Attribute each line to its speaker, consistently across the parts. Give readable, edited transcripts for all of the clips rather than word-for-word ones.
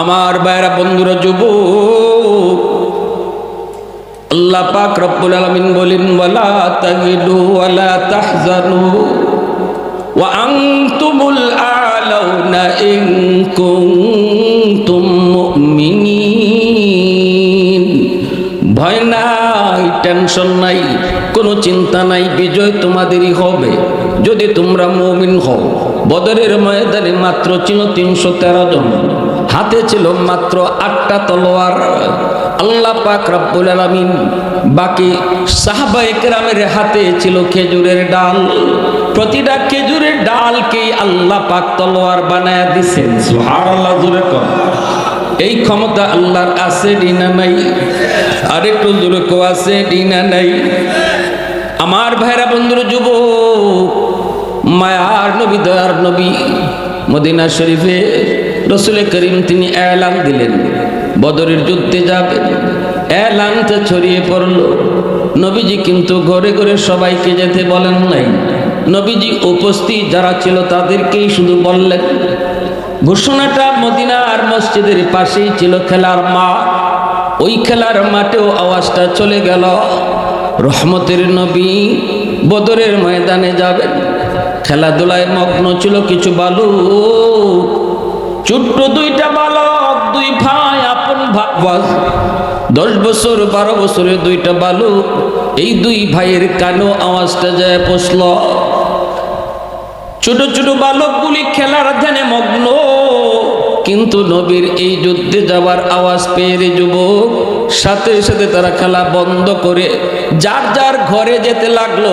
Speaker 1: আমার ভাইরা বন্ধুরা যুবক, আল্লাহ পাক রব্বুল আলামিন বলেন ওয়ালা তাহিনু ওয়ালা তাহজানু ওয়া আনতুমুল আ'লাউনা ইন কুনতুম মুমিনিন। ভয় নাই, টেনশন নাই, কোনো চিন্তা নাই, বিজয় তোমাদেরই হবে যদি তোমরা মুমিন হও। বদরের ময়দানে মাত্র ছিল 313 জন, হাতে ছিল মাত্র 8টা তলোয়ার। আল্লাহ পাক রব্বুল আলামিন বাকি সাহাবায়ে কেরামের হাতে ছিল খেজুরের ডাল। প্রতিটা খেজুরের ডালকে আল্লাহ পাক তলোয়ার বানায়া দিয়েছেন। সুবহানাল্লাহ, জোরে কর। এই ক্ষমতা আল্লাহর আছে না নাই? আরেকটু জোরে কো, আছে না নাই? আমার ভাইরা বন্ধুরা যুবক, মায়ার নবী দয়ার নবী মদিনা শরীফে রসুল করিম তিনি এলান দিলেন বদরের যুদ্ধে যাবেন। এলানটা ছড়িয়ে পড়ল। নবীজি কিন্তু ঘরে ঘরে সবাইকে যেতে বলেন নাই। নবীজি উপস্থিত যারা ছিল তাদেরকেই শুধু বললেন। ঘোষণাটা মদিনার মসজিদের পাশেই ছিল খেলার মাঠ। ওই খেলার মাঠেও আওয়াজটা চলে গেল, রহমতের নবী বদরের ময়দানে যাবেন। খেলাধুলায় মগ্ন ছিল কিছু বালক, ছোট্ট 2টা বালক, 2 ভাই, আপন ভাই, 10 বছর 12 বছরের 2টা বালক। এই 2 ভাইয়ের কানেও আওয়াজটা যায় পৌঁছল। ছোট ছোট বালকগুলি খেলার ধ্যানে মগ্ন, কিন্তু নবীর এই যুদ্ধে যাবার আওয়াজ পেয়ে যুবক সাথে সাথে তারা খেলা বন্ধ করে যার যার ঘরে যেতে লাগলো।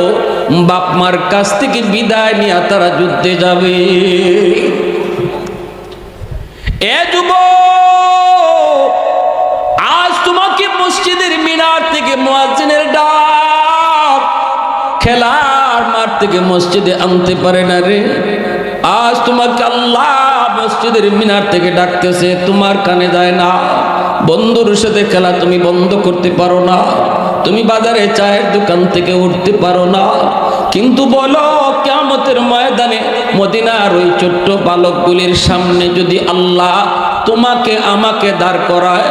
Speaker 1: বাপ মার কাছ থেকে বিদায় নিয়ে তারা যুদ্ধে যাবে। এ যুবক, আজ তোমাকে মসজিদের মিনার থেকে মুয়াজ্জিনের ডাক খেলার মাঠ থেকে মসজিদে আনতে পারে না রে। আজ তোমাকে আল্লাহ মসজিদের মিনার থেকে ডাকতেছে, তোমার কানে যায় না। বন্ধুর সাথে খেলা তুমি বন্ধ করতে পারো না, তুমি বাজারে চায়ের দোকান থেকে উঠতে পারো না, কিন্তু বলো কিয়ামতের ময়দানে মদিনার ওই ছোট্ট বালকগুলির সামনে যদি আল্লাহ তোমাকে আমাকে দাঁড় করায়,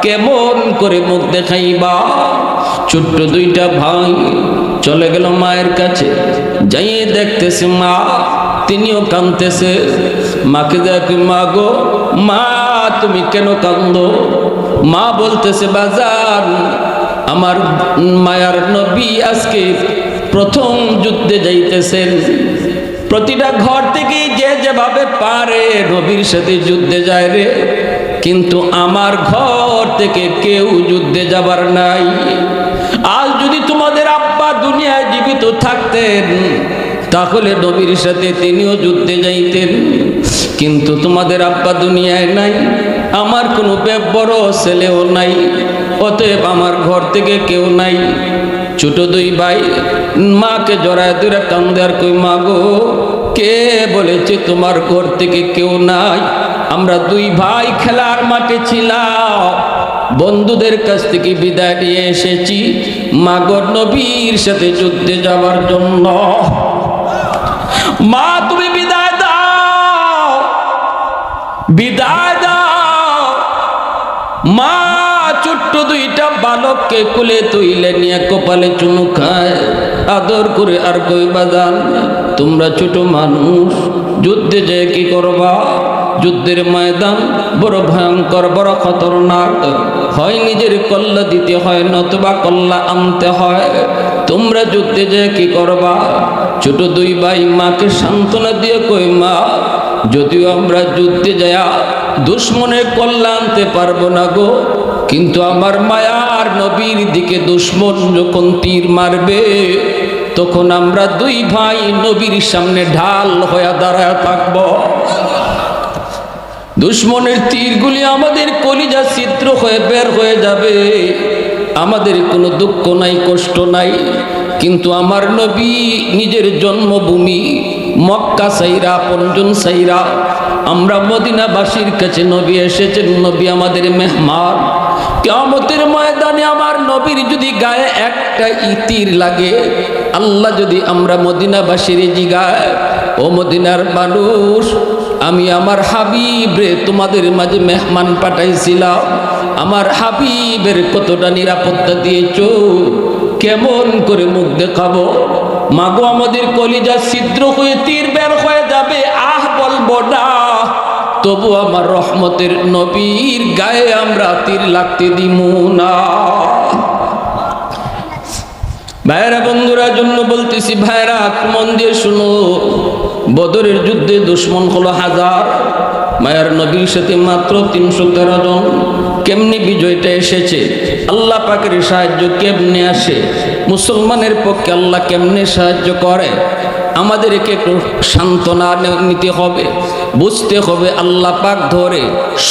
Speaker 1: কেমন করে মুখ দেখাইবা? ছোট্ট 2টা ভাই চলে গেল মায়ের কাছে। যাইয়ে দেখতেছে মা, তিনিও কাঁদতেছে। মাকে দেখি, মা গো মা, তুমি কেন কাঁদো? মা বলতেছে, বাজার আমার মায়ার নবী আজকে প্রথম যুদ্ধে যাইতেছেন। প্রতিটা ঘর থেকে যে যেভাবে পারে নবীর সাথে যুদ্ধে যায় রে, কিন্তু আমার ঘর থেকে কেউ যুদ্ধে যাবার নাই। আজ যদি তোমাদের আব্বা দুনিয়ায় জীবিত থাকতেন তাহলে নবীর সাথে তিনিও যুদ্ধে যাইতেন, কিন্তু তোমাদের আব্বা দুনিয়ায় নাই, আমার কোনো বড় ছেলেও নাই, অতএব আমার ঘর থেকে কেউ নাই। ছোট 2 ভাই মাকে জড়ায় ধরে কান্দে আর কই, মা গো কে বলেছে তোমার ঘর থেকে কেউ নাই? আমরা 2 ভাই খেলার মাঠে ছিলাম, বন্ধুদের কাছ থেকে বিদায় নিয়ে এসেছি মাগর নবীর সাথে যুদ্ধে যাওয়ার জন্য। মা তুমি বিদায় দাও, বিদায় দাও। মা ছোট্ট 2টা বালককে কুলে তুইলে নিয়ে কপালে চুমু খায়, আদর করে আর কই, বাজান তোমরা ছোট মানুষ, যুদ্ধে যে কি করবা? যুদ্ধের ময়দান বড় ভয়ঙ্কর, বড় খতরনাক হয়, নিজের কল্লা দিতে হয় নতুবা কল্লা আনতে হয়। তোমরা যুদ্ধে যে কি করবা? ছোট 2 ভাই মাকে সান্ত্বনা দিয়ে কই, মা যদিও আমরা যুদ্ধে যায়া দুশ্মনের কল্লা আনতে পারবো না গো, কিন্তু আমার মায়ার নবীর দিকে দুশ্মন যখন তীর মারবে তখন আমরা 2 ভাই নবীর সামনে ঢাল হয়ে দাঁড়ায় থাকব। দুশ্মনের তীরগুলি আমাদের কলিজা ছিদ্র হয়ে বের হয়ে যাবে, আমাদের কোনো দুঃখ নাই, কষ্ট নাই, কিন্তু আমার নবী নিজের জন্মভূমি মক্কা সাইরা, আপনজন সাইরা আমরা মদিনাবাসীর কাছে নবী এসেছেন, নবী আমাদের মেহমান। কিয়ামতের ময়দানে আমার নবীর যদি গায়ে একটা তীর লাগে, আল্লাহ যদি আমরা মদিনাবাসীর জিগায়, ও মদিনার মানুষ আমি আমার হাবিব রে তোমাদের মাঝে মেহমান পাঠাইছিলাম, আমার হাবিবের কতটা নিরাপত্তা দিয়েছো, কেমন করে মুখ দেখাবো? মাগো আমাদের কলিজা ছিদ্র হয়ে তীর বের হয়ে যাবে, আহ বলবো না, তবু আমার রহমতের নবীর গায়ে আমরা তীর লাগতে দিমু না। ভাইরা বন্ধুরা জন্য বলতেছি, ভাইরা মন দিয়ে শুনো, বদরের যুদ্ধে দুশ্মন হলো 1000, মায়ার নবীর সাথে মাত্র 313 জন। কেমনি বিজয়টা এসেছে? আল্লাহ পাকের সাহায্য কেমনে আসে? মুসলমানের পক্ষে আল্লাহ কেমনে সাহায্য করে? আমাদেরকে একটু সান্ত্বনা নিতে হবে, বুঝতে হবে আল্লাহ পাক ধরে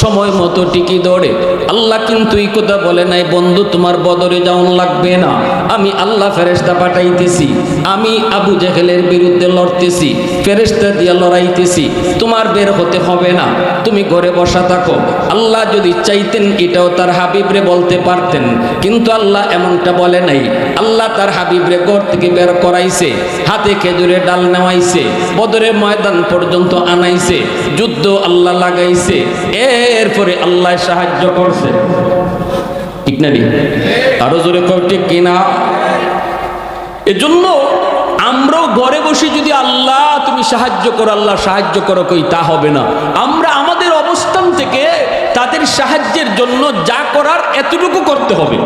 Speaker 1: সময় মতো টিকি ধরে। আল্লাহ কিন্তু এই কথা বলে নাই, বন্ধু তোমার বদরে যাওন লাগবে না, আমি আল্লাহ ফেরেশতা পাঠাইতেছি, আমি আবু জেহেলের বিরুদ্ধে লড়তেছি, ফেরেশতা দিয়া লড়াইতেছি, তোমার বের হতে হবে না, তুমি ঘরে বসা থাকো। আল্লাহ যদি চাইতেন এটাও তার হাবিবরে বলতে পারতেন, কিন্তু আল্লাহ এমনটা বলে নাই। আল্লাহ তার হাবিবরে ঘর থেকে বের করাইছে, হাতে খেজুরের ডাল নেওয়াইছে, বদরের ময়দান পর্যন্ত আনাইছে, যুদ্ধ আল্লাহ লাগাইছে, এরপরে আল্লাহ সাহায্য করছে। ঠিক না? আরো জোরে কও ঠিক কিনা? এজন্য আমরাও ঘরে বসে যদি আল্লাহ তুমি সাহায্য করো, আল্লাহ সাহায্য করো কই, তা হবে না। আমরা আমাদের অবস্থান থেকে তাদের সাহায্যের জন্য যা করার এতটুকু করতে হবে।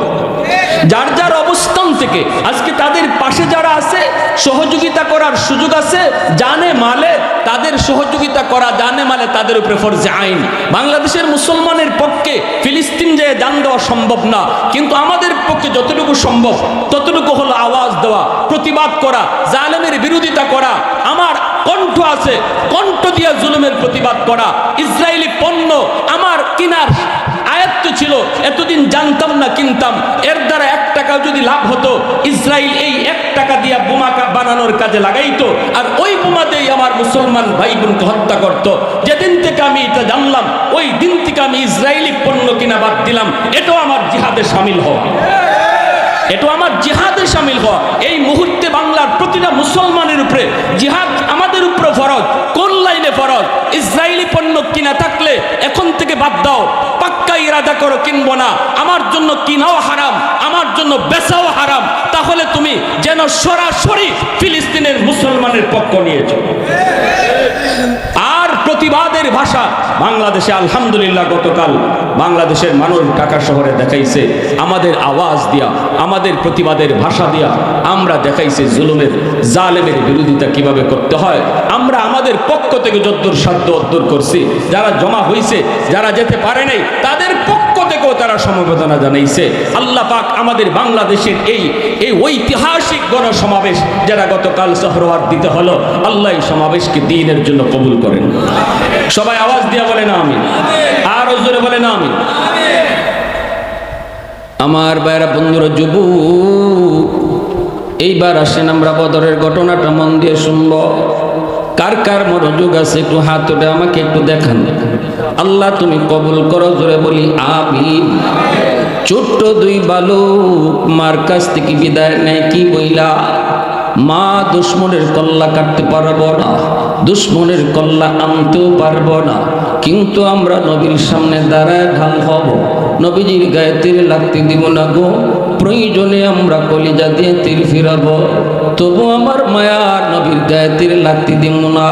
Speaker 1: যার যার অবস্থান থেকে আজকে তাদের পাশে যারা আছে সহযোগিতা করার সুযোগ আছে, জানে মালে তাদের সহযোগিতা করা, জানে মালে তাদের উপরে ফরজে আইন। বাংলাদেশের মুসলমানের পক্ষে ফিলিস্তিন যে জান দেওয়া সম্ভব না, কিন্তু আমাদের পক্ষে যতটুকু সম্ভব ততটুকু হলো আওয়াজ দেওয়া, প্রতিবাদ করা, জালেমের বিরোধিতা করা। আমার কণ্ঠ আছে, কণ্ঠ দিয়ে জুলুমের প্রতিবাদ করা। ইসরায়েলি পণ্য আমার কিনার আয়াত্ত ছিল, এতদিন জানতাম না, কিনতাম, এর দ্বারা 1 টাকাও যদি লাভ হতো, ইসরায়েল এই 1 টাকা দিয়া বোমা বানানোর কাজে লাগাইতো, আর ওই বোমাতেই আমার মুসলমান ভাই বোনকে হত্যা করত। যেদিন থেকে আমি এটা জানলাম, ওই দিন থেকে আমি ইসরায়েলি পণ্য কিনা বাদ দিলাম। এটাও আমার জিহাদে শামিল হওয়া, এটা আমার জিহাদে শামিল হওয়া। এই মুহূর্তে বাংলার প্রতিটা মুসলমানের উপরে জিহাদ আমাদের উপরে ফরজ। কোন লাইনে ফরজ? ইসরায়েলি পণ্য কিনা থাকলে এখন থেকে বাদ দাও, পাক্কা ইরাদা করো কিনবো না। আমার জন্য কিনাও হারাম, আমার জন্য বেচাও হারাম। তাহলে তুমি যেন সরাসরি ফিলিস্তিনের মুসলমানের পক্ষ নিয়েছো। আর প্রতিবাদের ভাষা বাংলাদেশে আলহামদুলিল্লাহ গতকাল বাংলাদেশের মানুষ ঢাকা শহরে দেখাইছে, আমাদের আওয়াজ দিয়া, আমাদের প্রতিবাদের ভাষা দিয়া আমরা দেখাইছে জুলুমের, জালেমের বিরোধিতা কিভাবে করতে হয়। আমরা আমাদের পক্ষ থেকে যদ্দূর সাধ্য অদ্দূর করছি। যারা জমা হয়েছে, যারা যেতে পারে নাই, তাদের পক্ষ থেকেও তারা সমবেদনা জানাইছে। আল্লাহ পাক আমাদের বাংলাদেশের এই ঐতিহাসিক গণসমাবেশ যারা গতকাল সোহরাওয়ার্দ দিতে হলো, আল্লাহ এই সমাবেশকে দ্বীনের জন্য কবুল করেন। সবাই আওয়াজ দিয়ে বলে না আমিন, আর জোরে বলে না আমিন। আমার ভাইরা বন্ধুরা, যুবক, এইবার আসেন আমরা বদরের ঘটনাটা মন দিয়ে শুনবো। কার কার মনোযোগ আছে একটু হাত উঠে আমাকে একটু দেখান। আল্লাহ তুমি কবুল করো, জোরে বলি আমিন। ছোট্ট 2 বালক মার কাছ থেকে বিদায় নেয়, কি বইলা? মা, দুশ্মনের কল্লা কাটতে পারবো না, দুশ্মনের কল্লা আনতেও পারবো না, কিন্তু আমরা নবীর সামনে দাঁড়ায় ঢাল হব, নবীজির গায়ে তীর লাগতে দিব না গো, প্রয়োজনে আমরা কলিজা দিয়ে তীর ফিরাবো, তবু আমার মায়ার নবীর গায়ে তীর লাগতে দিব না।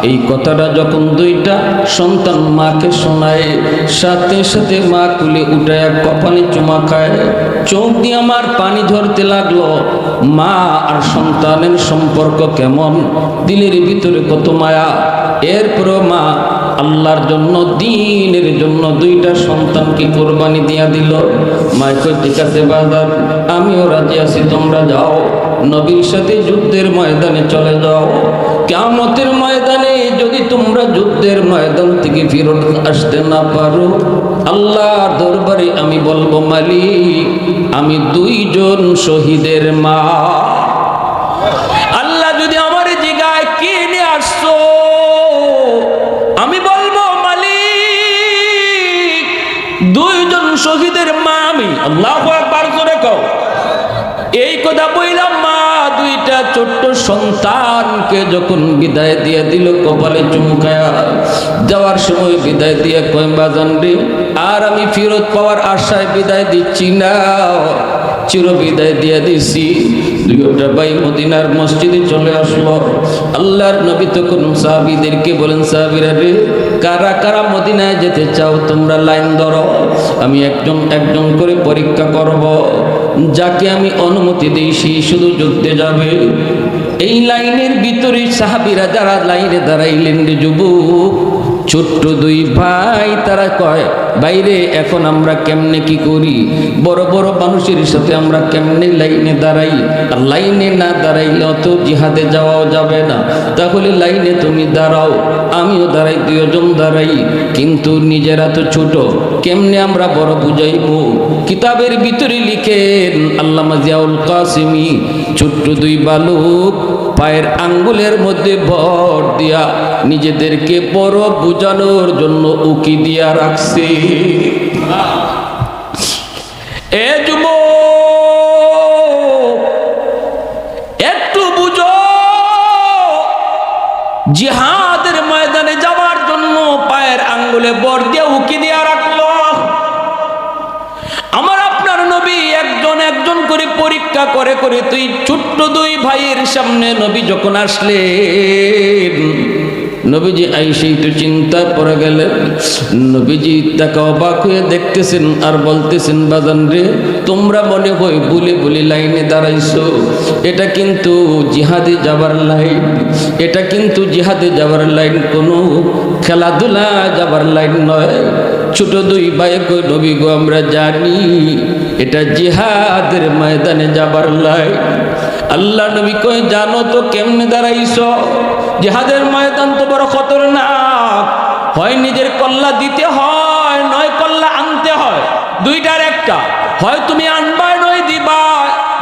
Speaker 1: এই কথাটা যখন 2টা সন্তান মাকে শোনায়, সাথে সাথে মা কুলে উঠায় কপালে চুমা খায়, চোখ দিয়ে আমার পানি ঝরতে লাগলো। মা আর সন্তানের সম্পর্ক কেমন, দিলের ভিতরে কত মায়া। এরপরও মা আল্লাহর জন্য, দ্বীনের জন্য 2টা সন্তানকে কোরবানি দিয়া দিল। মায় কই, ঠিক আছে বাজার, আমিও রাজি আছি, তোমরা যাও, নবীর সাথে যুদ্ধের ময়দানে চলে যাও। কিয়ামতের ময়দানে যদি তোমরা যুদ্ধের ময়দান থেকে ফিরত আসতে না পারো, আল্লাহর দরবারে আমি বলবো, মালিক, আমি 2 জন শহীদের মা। আল্লাহ যদি আমার জিগায় কে নিয়ে আসছো, আমি বলবো, মালিক, 2 জন শহীদের মা আমি। আল্লাহু আকবার করে কও। এই কথা বললাম, মা 2টা হইয়া ছোট্ট সন্তানকে যখন বিদায় দিয়ে দিল কপালে চুমুকায়া, যাওয়ার সময় বিদায় দিয়ে কয় বাজান রে, আর আমি ফেরত পাওয়ার আশায় বিদায় দিচ্ছি না, চির বিদায় দিয়ে দিছি। দুইটা ভাই মদিনার মসজিদে চলে আসলো। আল্লাহর নবী তখন সাহাবীদেরকে বলেন, সাহাবীরা রে, কারা কারা মদিনায় যেতে চাও তোমরা লাইন ধরো, আমি একজন একজন করে পরীক্ষা করব, যাকে আমি অনুমতি দিই সেই শুধু যুদ্ধে যাবে। এই লাইনের ভিতরে সাহাবীরা যারা লাইনে দাঁড়াইলেন রে যুবক, ছোট্ট দুই ভাই তারা কয়, বাইরে এখন আমরা কেমনে কি করি, বড় বড় মানুষের সাথে আমরা কেমনে লাইনে দাঁড়াই, আর লাইনে না দাঁড়াইলে অত জিহাদে যাওয়াও যাবে না, তাহলে লাইনে তুমি দাঁড়াও, আমিও দাঁড়াই, দুজন দাঁড়াই, কিন্তু নিজেরা তো ছোট, কেমনে আমরা বড় বুঝাইব। কিতাবের ভিতরে লিখেন আল্লামা জিয়াউল কাসিমি, ছোট্ট দুই বালক পায়ের আঙ্গুলের মধ্যে ভর দিয়া নিজেদেরকে বড় বুঝানোর জন্য উকি দিয়া রাখছে। এ যুবক, একটু বুঝো, জিহাদের ময়দানে যাওয়ার জন্য পায়ের আঙ্গুলে ভর দিয়া উকি দিয়া রাখলো। আমার আপনার নবী একজন একজন করে পরীক্ষা করে করে, তুই ছোট্ট দুই ভাইয়ের সামনে নবী যখন আসলেন, নবীজি আইসেই তো চিন্তা পড়ে গেলেন। নবীজি তাকে অবাক হয়ে দেখতেছেন আর বলতেছেন, বাজান রে, তোমরা মনে হয় বলে বলে লাইনে দাঁড়াইছো, এটা কিন্তু জিহাদে যাবার লাইন, এটা কিন্তু জিহাদে যাবার লাইন, কোনো খেলাধুলা যাবার লাইন নয়। ছোট দুই ভাই কই, নবী গো আমরা জানি এটা জিহাদের ময়দানে যাবার লাইন। আল্লাহ নবী কই, জানো তো কেমনে দাঁড়াইছো, জিহাদের ময়দান তো বড় খতরনাক, হয় নিজের কল্লা দিতে হয়, নয় কল্লা আনতে হয়, দুইটার একটা, হয় তুমি আনবা নয় দিবা,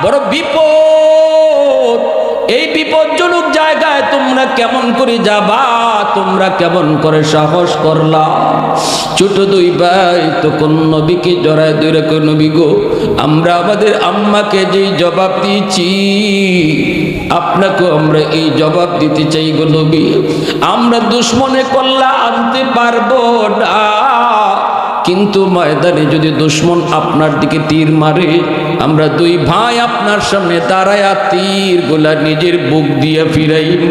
Speaker 1: বড় বিপদ। এই বিপজ্জনক জায়গায় তোমরা কেমন করে যাবা, তোমরা কেমন করে সাহস করলা। ছোট দুই ভাই তখন নবীকে জড়ায় ধরে কই, নবী গো, আমরা আমাদের আম্মাকে যেই জবাব দিয়েছি, আপনাকেও আমরা এই জবাব দিতে চাই গো নবী, আমরা দুশ্মনে কল্লা আনতে পারবো না, কিন্তু ময়দানে যদি দুশ্মন আপনার দিকে তীর মারে, আমরা দুই ভাই আপনার সামনে দাঁড়ায়া তীর গোলা নিজের বুক দিয়ে ফিরাইব,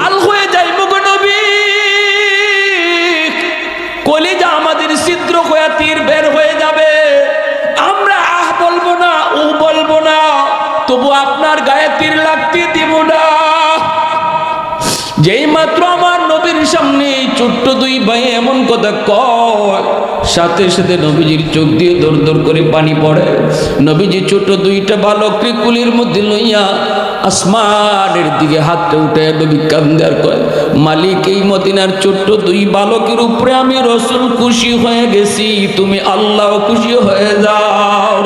Speaker 1: আল হয়ে যাইব গো নবী, কলিজা আমাদের ছিদ্র হয়ে তীর বের হয়ে যাবে, আমরা আহ বলবো না, ও বলবো না, তবু আপনার গায়ে তীর লাগতে দিব না। যেই মাত্র আমার নবীর সামনে ছোট্ট দুই ভাই এমন কথা কয়, সাথে সাথে নবীজির চোখ দিয়ে দর দর করে পানি পড়ে। নবীজি ছোট দুইটা বালককে কুলির মধ্যে লইয়া আসমানের দিকে হাতটা উঠে নবী কান্দে আর কয়, মালিক, এই মদিনার ছোট্ট দুই বালকের উপরে আমি রাসূল খুশি হয়ে গেছি, তুমি আল্লাহ খুশি হয়ে যাও।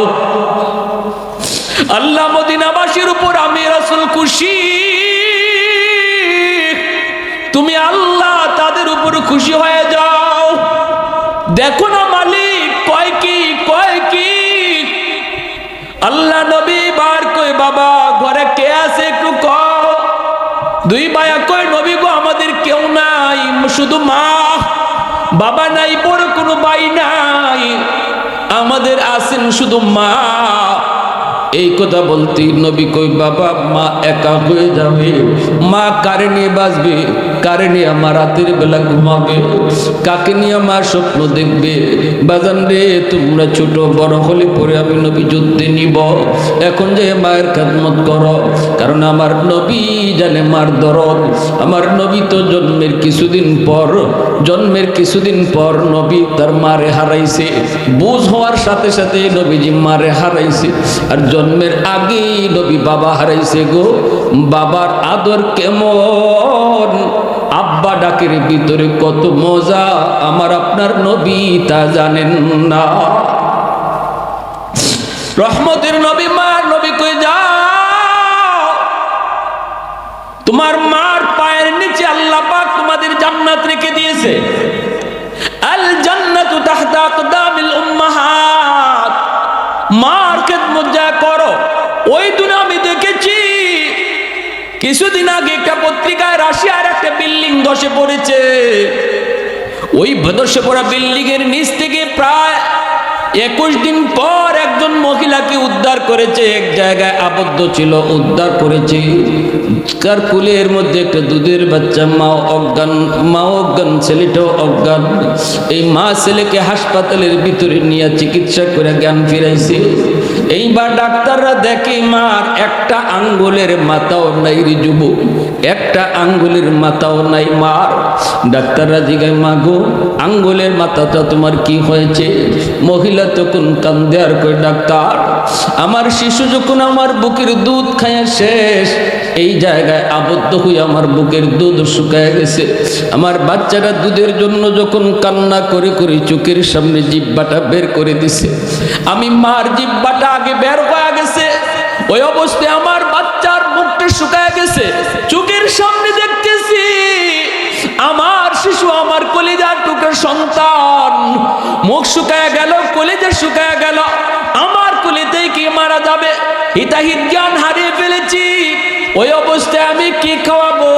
Speaker 1: আল্লাহ মদিনাবাসীর উপর আমি রাসূল খুশি, তুমি আল্লাহ তাদের উপর খুশি হয়ে যাও। দেখো না মালিক কয় কি, কয় কি। আল্লাহ নবী বার কই, বাবা ঘরে কে আছে একটু কও। দুই ভাইয়া কয়, নবী গো আমাদের কেউ নাই, শুধু মা, বাবা নাই, বড় কোনো ভাই নাই, আমাদের আছেন শুধু মা। এই কথা বলতে নবী কই, বাবা মা একা হয়ে যাবে, মা কারে নিয়ে বাঁচবে, কারে নিয়ে আমার রাতের বেলা ঘুমাবে, কাকে নিয়ে মা স্বপ্ন দেখবে। বাজান রে, তোমরা ছোট বড় হলে পরে আমি নবী যুদ্ধে নিব, এখন যে মায়ের খেদমত করো, কারণ আমার নবী জানে মার দরদ। আমার নবী তো জন্মের কিছুদিন পর নবী তার মারে হারাইছে, বুঝ হওয়ার সাথে সাথে নবীজি মারে হারাইছে, আর জন্মের আগেই নবী বাবা হারাইছে গো। বাবার আদর কেমন, আব্বা ডাকের ভিতরে কত মজা, আমার আপনার নবী তা জানেন না। রহমতের নবী মার নবী কই, যাও তোমার মার পায়ের নিচে আল্লাহ পাক তোমাদের জান্নাত রেখে দিয়েছে। আল জান্নাতু তাহতা আকদামিল উম্মাহাত, মার খেদমত যা করো। ওই দিন আমি দেখেছি কিছুদিন আগে একটা পত্রিকায় রাশিয়ার একটা বিল্ডিং ধসে পড়েছে। ওই ধসে পড়া বিল্ডিং এর নিচ থেকে প্রায় 21 দিন পর একজন মহিলাকে উদ্ধার করেছে, এক জায়গায় আবদ্ধ ছিল, উদ্ধার করেছে। তার কুলের মধ্যে একটা দুধের বাচ্চা, মা অজ্ঞান, ছেলেটাও অজ্ঞান। এই মা ছেলেকে হাসপাতালের ভিতরে নিয়ে চিকিৎসা করে জ্ঞান ফিরাইছে। এইবার ডাক্তাররা দেখে মার একটা আঙ্গুলের মাথাও নাই রে যুবক, একটা আঙ্গুলের মাথাও নাই মার। ডাক্তাররা জিজ্ঞাসা, মা গো আঙ্গুলের মাথাটা তোমার কি হয়েছে? মহিলা তখন কান্দে আর কই, ডাক্তার আমার শিশু যখন আমার বুকের দুধ খায়া শেষ, এই জায়গায় আবদ্ধ হয়ে আমার বুকের দুধ শুকায় গেছে। আমার বাচ্চারা দুধের জন্য যখন কান্না করে করে চোখের সামনে জিহ্বাটা বের করে দিছে, আমি মার জিহ্বাটা আগে বের হয়ে গেছে, ওই অবস্থায় আমার বাচ্চার মুখটা শুকায় গেছে। চোখের সামনে দেখতেছি আমার শিশু, আমার কলিজার টুকরা সন্তান, মুখ শুকায় গেল, কলিজা শুকায় গেল, আমার কলিজায় কি মারা যাবে, হিতাহিত জ্ঞান হারিয়ে ফেলেছি। ওই অবস্থায় আমি কি খাওয়াবো?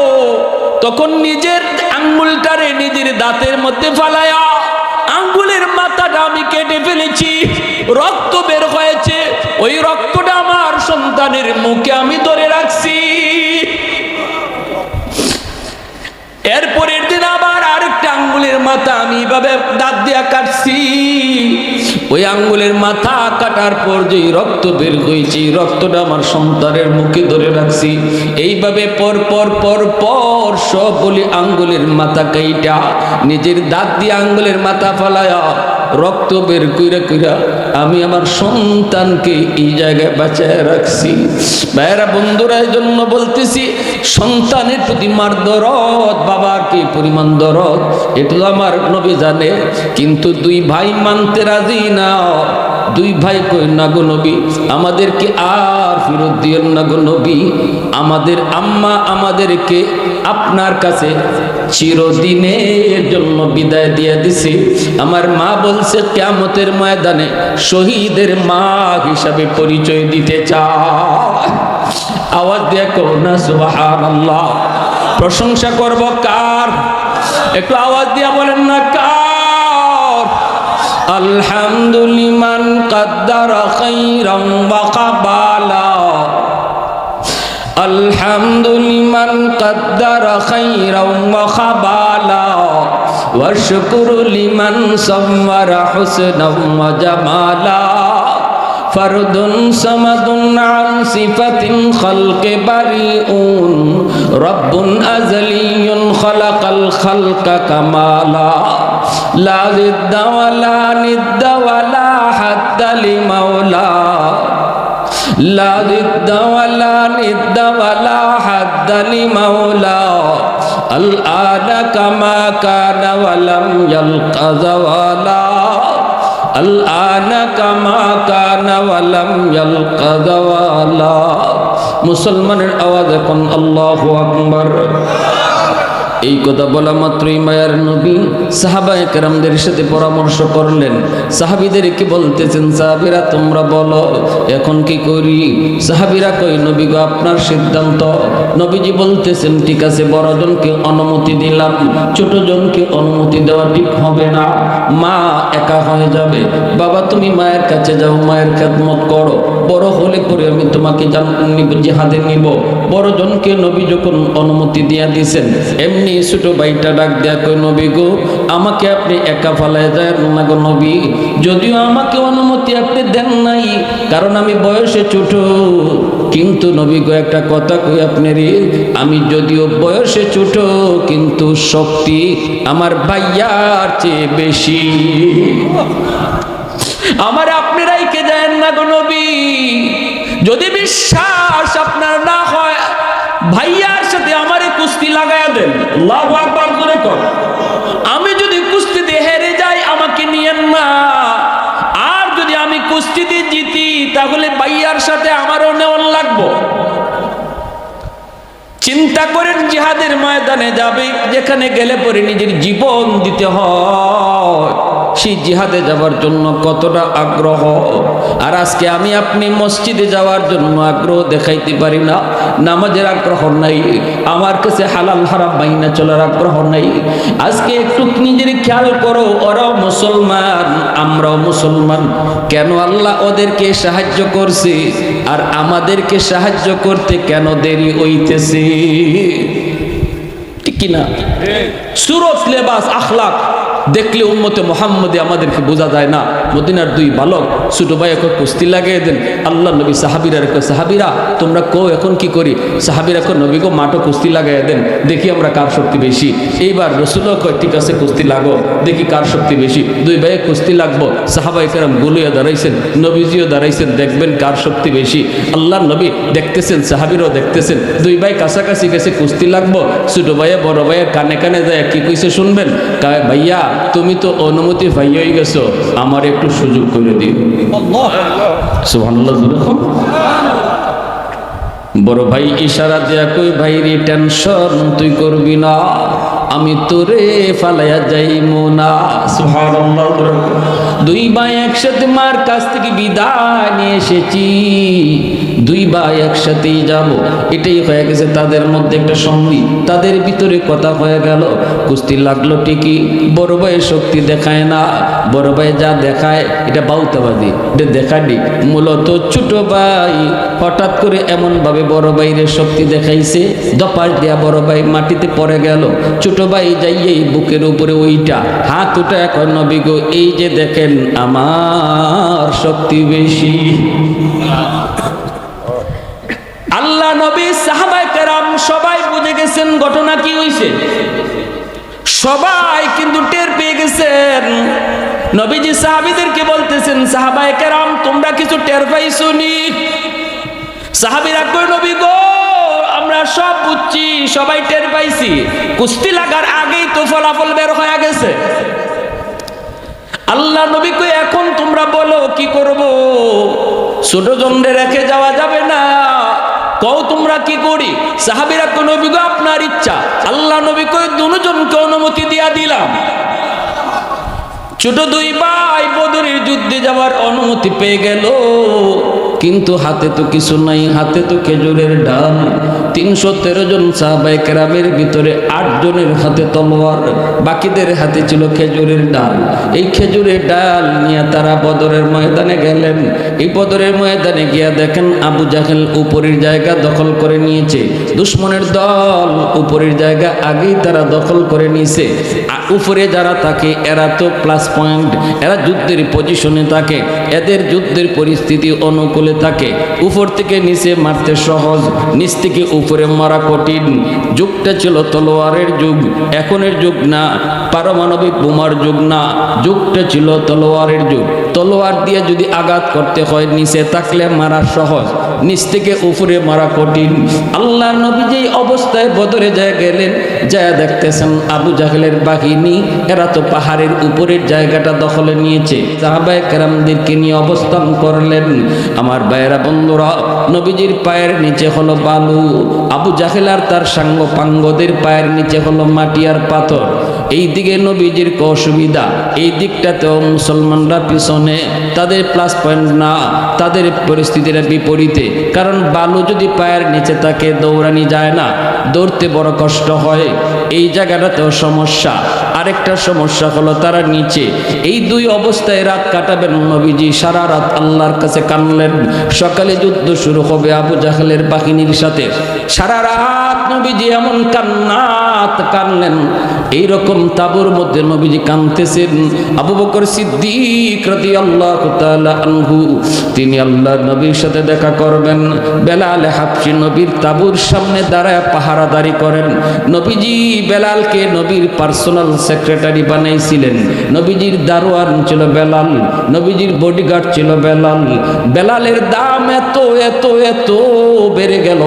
Speaker 1: তখন নিজের আঙ্গুলটারে নিজের দাঁতের মধ্যে ফালায়া আঙ্গুলের মাথাটা আমি কেটে ফেলেছি, রক্ত বের হয়েছে। ওই রক্তটা আমার সন্তানের মুখে আমি ধরে রাখছি। এরপরের দিন আবার আরেকটা আঙ্গুলের মাথা আমি এভাবে দাঁত দিয়া কাটছি। ওই আঙ্গুলের মাথা কাটার পর যে রক্ত বের হয়েছে, রক্তটা আমার সন্তানের মুখে ধরে রাখছি। এইভাবে পর পর পর পর সবগুলি আঙ্গুলের মাথা কাইটা নিজের দাঁত দিয়ে আঙ্গুলের মাথা ফালায়া রক্ত বের কইরা কইরা আমি আমার সন্তানকে এই জায়গায় বাঁচায় রাখছি। ভাইয়েরা বন্ধুরা, এই জন্য বলতেছি সন্তানের প্রতি মার দরদ, বাবার কি পরিমাণ দরদ, এটা তো আমার নবী জানে। কিন্তু দুই ভাই মানতে রাজি না। দুই ভাই কই, না গো নবী আমাদেরকে আর ফেরত দিয়েন না গো নবী, আমাদের আম্মা আমাদেরকে আপনার কাছে চিরদিনের জন্য বিদায় দিয়ে দিছে। আমার মা বলছে কিয়ামতের ময়দানে শহীদের মা হিসাবে পরিচয় দিতে চায়। আওয়াজ দিয়ে কও না সুবহানাল্লাহ। প্রশংসা করব কার? একটু আওয়াজ দিয়ে বলেন না কার? আলহামদুলিমান কাদ্দারা খাইরাম ওয়া কাবালা, আলহামদুলিমান কাদ্দারা খাইরাম ওয়া খাবালা, ওয়া শুকরু লিমান সাওয়ারা হুসনাম ওয়া জামালা, ফরদুন সামাদুন আন সিফাতিন খালকে বারিউন, রব্বুন আজলিয়ুন খালাকাল খালকা কামালা, লা জিদ্দা ওয়ালা নিদ্দা ওয়ালা হাদ্দা লিমাওলা, লা জিদ্দা ওয়ালা নিদ্দা ওয়ালা হাদ্দা লিমাওলা, আল আনা কামা কানা ওয়ালাম ইয়ালকা যাওয়ালা, আল আনা কামা কানা ওয়ালাম ইয়ালকা যাওয়ালা। মুসলমানের আওয়াজ এখন আল্লাহু আকবার। এই কথা বলা মাত্রই মায়ার নবী সাহাবায়ে কেরামদের সাথে পরামর্শ করলেন। সাহাবীদেরকে বলতেছেন, সাহাবীরা তোমরা বলো এখন কি করি? সাহাবীরা কই, নবী গো আপনার সিদ্ধান্ত। নবীজি বলতেছেন, ঠিক আছে বড়জনকে অনুমতি দিলাম, ছোটজনকে অনুমতি দেওয়া ঠিক হবে না, মা একা হয়ে যাবে। বাবা তুমি মায়ের কাছে যাও, মায়ের খেদমত করো, বড় হলে পরে আমি তোমাকে জিহাদে নিব। বড়জনকে নবী যখন অনুমতি দিয়া দিয়েছেন, এমনি ছোট ভাইটা ডাক দেয়া কই, নবী গো আমাকে আপনি একা ফালায় যায় না গো নবী, যদিও আমাকে অনুমতি আপনি দেন নাই কারণ আমি বয়সে ছোট, কিন্তু নবী গো একটা কথা কই আপনারে, আমি যদিও বয়সে ছোট কিন্তু শক্তি আমার ভাইয়ার চেয়ে বেশি। আমার আপনারাই কে দেন না গো নবী, যদি বিশ্বাস আপনার না হয় ভাইয়ার সাথে আমারে কুস্তি লাগায়া দেন। আল্লাহু আকবার করে কর। আমি যদি কুস্তিতে হেরে যাই আমাকে নিয়েন না, আর যদি আমি কুস্তিতে জিতি তাহলে ভাইয়ার সাথে আমারও নেওয়ার লাগবো। চিন্তা করেন জিহাদের ময়দানে যাবে, যেখানে গেলে পরে নিজের জীবন দিতে হয়, সেই জিহাদে যাওয়ার জন্য কতটা আগ্রহ। আর আজকে আমি আপনি মসজিদে যাওয়ার জন্য আগ্রহ দেখাইতে পারি না, নামাজের আগ্রহ নাই, আমার কাছে হালাল হারাম মাইনা চলার আগ্রহ নাই। আজকে একটু নিজের খেয়াল করো, ওরাও মুসলমান, আমরাও মুসলমান, কেন আল্লাহ ওদেরকে সাহায্য করছে আর আমাদেরকে সাহায্য করতে কেন দেরি হইতেছে? ঠিক কিনা? সুরত, লেবাস, আখলাক দেখলে উম্মতে মুহাম্মদে আমাদেরকে বোঝা যায় না। মদিনার দুই বালক ছোট ভাই এখন কুস্তি লাগিয়ে দেন। আল্লাহ নবী সাহাবীরা রেখে, সাহাবীরা তোমরা কো এখন কি করি? সাহাবীরা এখন নবী গো মাঠও কুস্তি লাগাই দেন, দেখি আমরা কার শক্তি বেশি। এইবার রসুলও কয় ঠিক আছে কুস্তি লাগো, দেখি কার শক্তি বেশি। দুই ভাইয়ে কুস্তি লাগবো, সাহাবায়ে কেরাম গুলিয়া দাঁড়াইছেন, নবীজিও দাঁড়াইছেন, দেখবেন কার শক্তি বেশি। আল্লাহ নবী দেখতেছেন, সাহাবীরাও দেখতেছেন, দুই ভাই কাছাকাছি গেছে কুস্তি লাগবো। ছোট ভাইয়া বড় ভাইয়ের কানে কানে যায় কি কইছে শুনবেন? ভাইয়া তুমি তো অনুমতি পাইয়াই গেছো, আমার একটু সুযোগ করে দিও। সুবহানাল্লাহ। বড় ভাই ইশারা দেয়া কই, ভাই রে টেনশন তুই করবি না, আমি তোরে ফালাইয়া যাইমু না। সুবহানাল্লাহ। দুই ভাই একসাথে মার কাছ থেকে বিদায় নিয়ে এসেছি, দুই ভাই একসাথেই যাব, এটাই হয়ে গেছে তাদের মধ্যে একটা সন্ধি, তাদের ভিতরে কথা হয়ে গেল। কুস্তি লাগলো ঠিকই, বড় ভাইয়ের শক্তি দেখায় না, বড় ভাই যা দেখায় এটা বাউতাবাদী, এটা দেখানি। মূলত ছোট ভাই হঠাৎ করে এমন ভাবে বড় ভাইয়ের শক্তি দেখাইছে, দপাস দেয়া বড় ভাই মাটিতে পড়ে গেল। ছোট ভাই যাইয়েই বুকের উপরে ওইটা হাত উঠা, এখন নবী গো এই যে দেখেন আমার শক্তি বেশি। আল্লাহ নবী সাহাবায়ে কেরাম সবাই বুঝে গেছেন ঘটনা কি হইছে, সবাই কিন্তু টের পেয়ে গেছেন। নবীজি সাহাবীদেরকে বলতেছেন, সাহাবায়ে কেরাম তোমরা কিছু টের পাইছো নি? সাহাবীরা কই নবী গো আমরা সব বুঝছি, সবাই টের পাইছি, কুস্তি লাগার আগেই তো ফলাফল বের হয়ে গেছে। আল্লাহ নবী কই এখন তোমরা বলো কি করব? ছোট জনরে রেখে যাওয়া যাবে না, কও তোমরা কি করি? সাহাবীরা কই নবী গো আপনার ইচ্ছা। আল্লাহ নবী কই দুজনকে অনুমতি দিয়া দিলাম। ছোট দুই ভাই বদরের যুদ্ধে যাওয়ার অনুমতি পেয়ে গেল, কিন্তু হাতে তো কিছু নাই, হাতে তো খেজুরের ডাল। 313 জন সাহাবায়ে কেরামের ভিতরে 8 জনের হাতে তলোয়ার, বাকিদের হাতে ছিল খেজুরের ডাল। এই খেজুরের ডাল নিয়ে তারা বদরের ময়দানে গেলেন। এই বদরের ময়দানে গিয়া দেখেন আবু জাহেল উপরের জায়গা দখল করে নিয়েছে, দুশমনের দল উপরের জায়গা আগেই তারা দখল করে নিয়েছে। উপরে যারা থাকে এরা তো প্লাস পয়েন্ট, এরা যুদ্ধের পজিশনে থাকে, এদের যুদ্ধের পরিস্থিতি অনুকূলে থাকে। উপর থেকে নিচে মারতে সহজ, নিচ থেকে উপরে মারা কঠিন। যুগটা ছিল তলোয়ারের যুগ, এখনের যুগ না, পারমাণবিক বোমার যুগ না, যুগটা ছিল তলোয়ারের যুগ। তলোয়ার দিয়ে যদি আঘাত করতে হয় নিচে থাকলে মারা সহজ, নিচ থেকে উপরে মারা কঠিন। আল্লাহ নবী যেই অবস্থায় বদরে যায় গেলেন, যায় দেখতেছেন আবু জাহেলের বাহিনী এরা তো পাহাড়ের উপরের জায়গাটা দখলে নিয়েছে। সাহাবায়ে কেরামদেরকে নিয়ে অবস্থান করলেন। আমার ভাইয়েরা বন্ধুরা, নবীজির পায়ের নিচে হলো বালু, আবু জাহেল আর তার সাঙ্গ পাঙ্গদের পায়ের নিচে হলো মাটি আর পাথর। এই দিকে নবীজির অসুবিধা, এই দিকটাতেও মুসলমানরা পিছনে, তাদের প্লাস পয়েন্ট না, তাদের পরিস্থিতিটা বিপরীতে। কারণ বালু যদি পায়ের নিচে থাকে দৌড়ানি যায় না, দৌড়তে বড় কষ্ট হয়। এই জায়গাটাতেও সমস্যা। আরেকটা সমস্যা হলো তারা নিচে। এই দুই অবস্থায় রাত কাটাবেন নবীজি, সারা রাত আল্লাহর কাছে কানলেন। সকালে যুদ্ধ শুরু হবে আবু জাহেলের বাহিনীর সাথে। সারা রাত নবীজি এমন কান্নাত কানলেন, এইরকম তাবুর মধ্যে নবীজি কাঁদতেছেন। আবু বকর সিদ্দিক রাদিয়াল্লাহু তাআলা আনহু তিনি আল্লাহর নবীর সাথে দেখা করবেন। বেলাল হাবশী নবীর তাবুর সামনে দাঁড়ায় পাহারাদারি করেন। নবীজি বেলালকে নবীর পার্সোনাল সেক্রেটারি বানাইছিলেন। নবীজির দারোয়ান ছিল বেলাল, নবীজির বডিগার্ড ছিল বেলাল। বেলালের দাম এত এত এত বেড়ে গেল,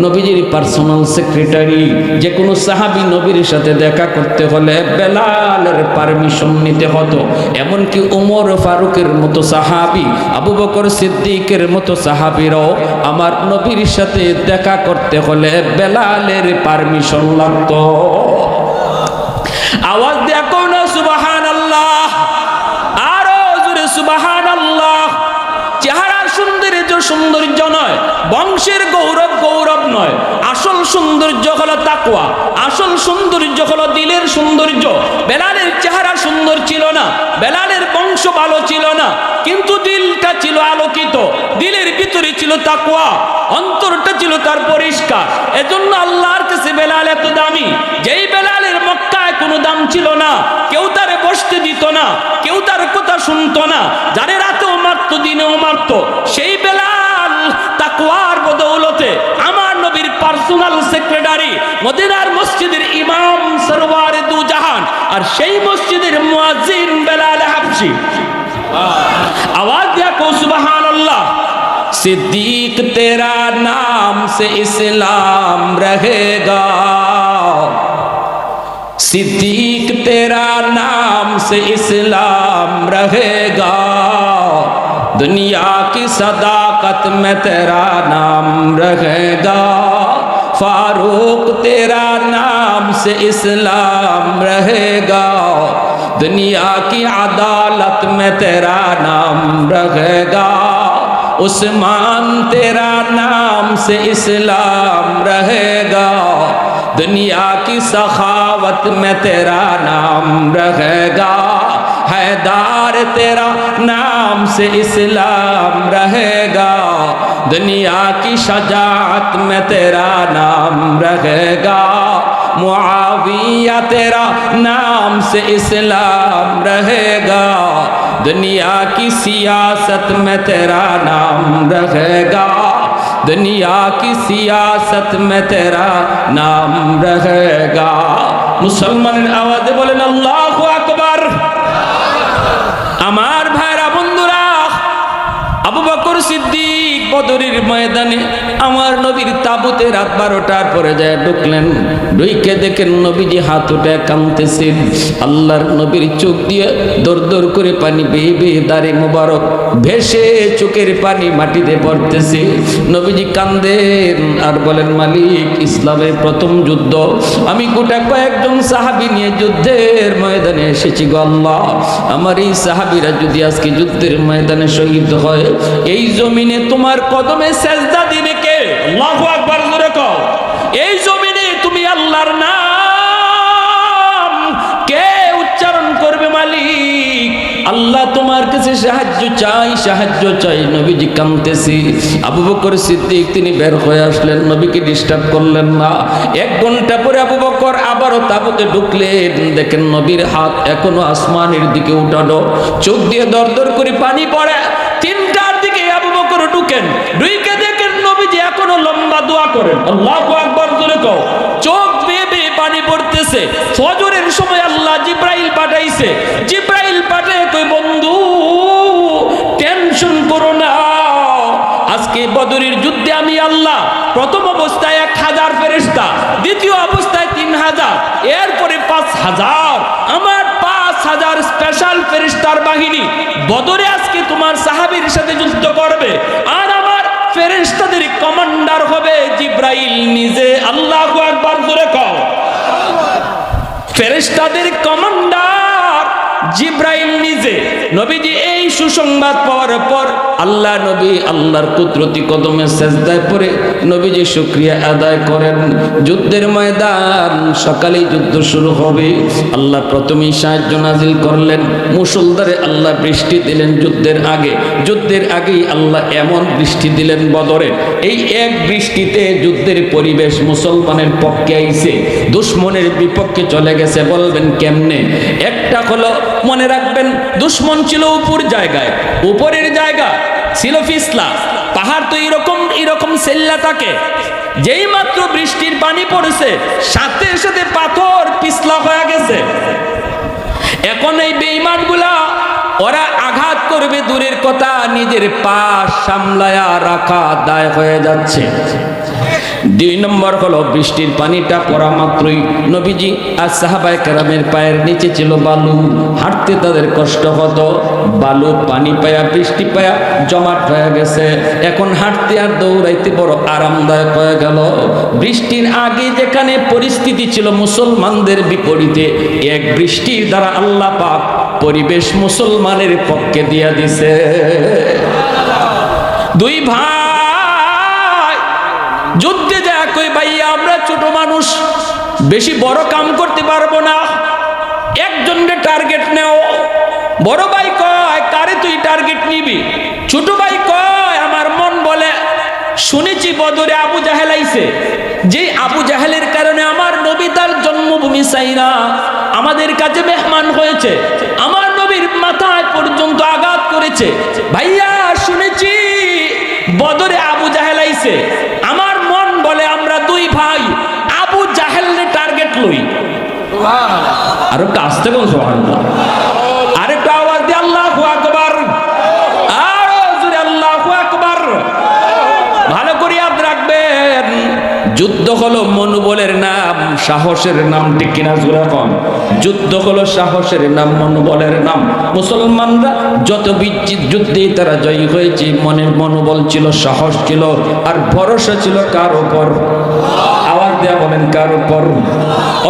Speaker 1: নবীজির পার্সোনাল সেক্রেটারি। যে কোনো সাহাবী নবীর সাথে দেখা করতে হলে বেলালের পারমিশন নিতে হতো। এমনকি ওমর ফারুকের মতো সাহাবী, আবু বকর সিদ্দিকের মতো সাহাবীরাও আমার নবীর সাথে দেখা করতে হলে বেলালের পারমিশন লাগতো। আওয়াজ দিয়া কোন সুবহানাল্লাহ, আরো জোরে সুবহানাল্লাহ। চেহারার সৌন্দর্য সৌন্দর্য নয়, বংশের গৌরব গৌরব নয়, সৌন্দর্য হলো তাকওয়া, আসল সৌন্দর্য হলো দিলের সৌন্দর্য। বেলালের চেহারা সুন্দর ছিল না, বেলালের বংশ ভালো ছিল না, কিন্তু দিলটা ছিল আলোকিত, দিলের ভিতরে ছিল তাকওয়া, অন্তরটা ছিল তার পরিষ্কার। এজন্য আল্লাহর কাছে বেলাল এত দামি। যেই বেলালের মক্কায় কোনো দাম ছিল না, কেউ তারে বসতে দিত না, কেউ তার কথা শুনতো না, যারে রাতেও মারত দিনেও মারত, সেই বেলাল তাকওয়ার বদৌলতে আমার নবীর পার্সোনাল সেক্রেটারি, মদিনার মসজিদের ইমাম সরওয়ারে দু জাহান, আর সেই মসজিদের মুয়াজ্জিন বেলাল হাবশি। आवाज दिया को सुबहान अल्लाह। सिद्दीक तेरा नाम से इस्लाम रहेगा, सिद्दीक तेरा नाम से इस्लाम रहेगा, दुनिया की सदाकत में तेरा नाम रहेगा, फारूक तेरा नाम से इस्लाम रहेगा, दुनिया की अदालत में तेरा नाम रहेगा, उस्मान तेरा नाम से इस्लाम रहेगा, दुनिया की सखावत में तेरा नाम रहेगा, हैदार तेरा नाम से इस्लाम रहेगा, दुनिया की शजाअत में तेरा नाम रहेगा, मुआविया तेरा नाम से इस्लाम रहेगा, दुनिया की सियासत में तेरा नाम रहेगा, दुनिया की सियासत में तेरा नाम रहेगा। मुसलमान आवाज़े बोलें अल्लाहु আকবার। আমার ভাইরা বন্ধুরা, আবু বকর সিদ্দিক বদরের ময়দানে আমার নবীর তাবুতে রাত 12টার পরে যায় ঢুকলেন। ঢুকে দেখেন নবীজি হাত উঠে কাঁদতেছেন। আল্লাহর নবীর চোখ দিয়ে দর দর করে পানি বেয়ে বেয়ে দাড়ি মোবারক ভেসে চোখের পানি মাটিতে পড়তেছে। নবীজি কান্দেন আর বলেন, মালিক, ইসলামের প্রথম যুদ্ধ, আমি গোটা কয়েকজন সাহাবী নিয়ে যুদ্ধের ময়দানে এসেছি গো আল্লাহ। আমার এই সাহাবীরা যদি আজকে যুদ্ধের ময়দানে শহীদ হয়, এই জমিনে তোমার কদমে সেজদা দিবে কে? আল্লাহু আকবার জোরে কও। এই জমিনে তুমি আল্লাহর নাম কে উচ্চারণ করবে? মালিক, আল্লাহ তোমার কাছে সাহায্য চাই, সাহায্য চাই। নবীজি কাঁদতেছি। আবু বকর সিদ্দিক তিনি বের হয়ে আসলেন, নবীকে ডিস্টার্ব করলেন না। 1 ঘন্টা পরে আবু বকর আবারও তাবুতে ঢুকলেন। দেখেন নবীর হাত এখনো আসমানের দিকে উঠানো, চোখ দিয়ে দর দর করে পানি পড়ে। 3টার দিকে আবু বকর ঢুকেন, ঢুকে দেখেন নবীজি এখনো লম্বা দোয়া করেন। আল্লাহু আকবার জোরে কও। চোখ বেয়ে বেয়ে পানি পড়তেছে। ফজরের সময় আল্লাহ জিব্রাইল পাঠাইছে। জিব্রাইল পাঠায় কই, বন্ধু টেনশন করো না, আজকে বদরের যুদ্ধে আমি আল্লাহ প্রথম অবস্থায় 1000 ফেরেশতা, দ্বিতীয় অবস্থায় 3000, এরপরে 5000, আমার 5000 স্পেশাল ফেরেশতার বাহিনী বদরে আজকে তোমার সাহাবীর সাথে যুদ্ধ করবে। আর আমার ফেরেশতাদের কমান্ডার হবে জিব্রাইল নিজে। আল্লাহু আকবার জোরে কও। ফেরেশতাদের কমান্ডার জিব্রাইল নিজে। নবীজি এই সুসংবাদ পাওয়ার পর আল্লাহ নবী আল্লাহর কুদরতি কদমে সেজদায় পড়ে নবীজি শুকরিয়া আদায় করেন। যুদ্ধের ময়দান, সকালেই যুদ্ধ শুরু হবে। আল্লাহ প্রথমেই সাহায্য নাজিল করলেন, মুষলধারে আল্লাহ বৃষ্টি দিলেন। যুদ্ধের আগেই আল্লাহ এমন বৃষ্টি দিলেন বদরে, এই এক বৃষ্টিতে যুদ্ধের পরিবেশ মুসলমানের পক্ষে আইছে, দুশমনের বিপক্ষে চলে গেছে। বলবেন কেমনে? একটা হলো, মনে রাখবেন, দুশমন ছিল উপরের জায়গা ছিল পিছলা পাহাড়, তো এরকম সেল্লা থাকে। যেই মাত্র বৃষ্টির পানি পড়েছে, সাথে সাথে পাথর পিছলা হয়ে গেছে। এখন এই বেঈমানগুলা ওরা আঘাত করবে দূরের কথা, নিজের পা সামলায়া রাখা দায় হয়ে যাচ্ছে। 2 নম্বর হলো, বৃষ্টির পানিটা পড়া মাত্রই নবীজি আর সাহাবায়ে কেরামের পায়ের নিচে ছিল বালু, হাঁটতে তাদের কষ্ট হতো। বালু পানি পায়া, বৃষ্টি পায়া জমাট হয়ে গেছে। এখন হাঁটতে আর দৌড়াইতে বড় আরামদায়ক হয়ে গেল। বৃষ্টির আগে যেখানে পরিস্থিতি ছিল মুসলমানদের বিপরীতে, এক বৃষ্টির দ্বারা আল্লাহ পাক পরিবেশ মুসলমানের পক্ষে দিয়া দিছে। 2 ভাই যুদ্ধে যা কই ভাইয়া আমরা ছোট মানুষ, বেশি বড় কাম করতে পারবো না, একজনকে টার্গেট নেও। বড় ভাই কয় কারে তুই টার্গেট নিবি? ছোট ভাই কয় আমার মন বলে শুনেছি বদরে আবু জাহেল আইছে, যে আবু জাহেলের কারণে আমার নবী তার জন্মভূমি সাইরা আমাদের কাছে মেহমান হয়েছে, আমার নবীর মাথায় পর্যন্ত আঘাত করেছে। ভাইয়া শুনেছি বদরে আবু জাহেল আইছে, আমার মন বলে আমরা দুই ভাই আবু জাহেলের টার্গেট লই। আর একটু আসতে কোন সুবহানাল্লাহ, আর একটু আওয়াজ দিয়ে আল্লাহু আকবার, আরো জোরে আল্লাহু আকবার। ভালো করে ইয়াদ রাখবেন, যুদ্ধ হলো মনোবলের নাম, সাহসের নাম, ঠিক কিনা জোরে কোন? যুদ্ধ হলো সাহসের নাম, মনোবলের নাম। মুসলমানরা যত যুদ্ধে তারা জয়ী হয়েছে, মনের মনোবল ছিল, সাহস ছিল, আর ভরসা ছিল কার উপর? আওয়াজ দেয়া বলেন কার উপর?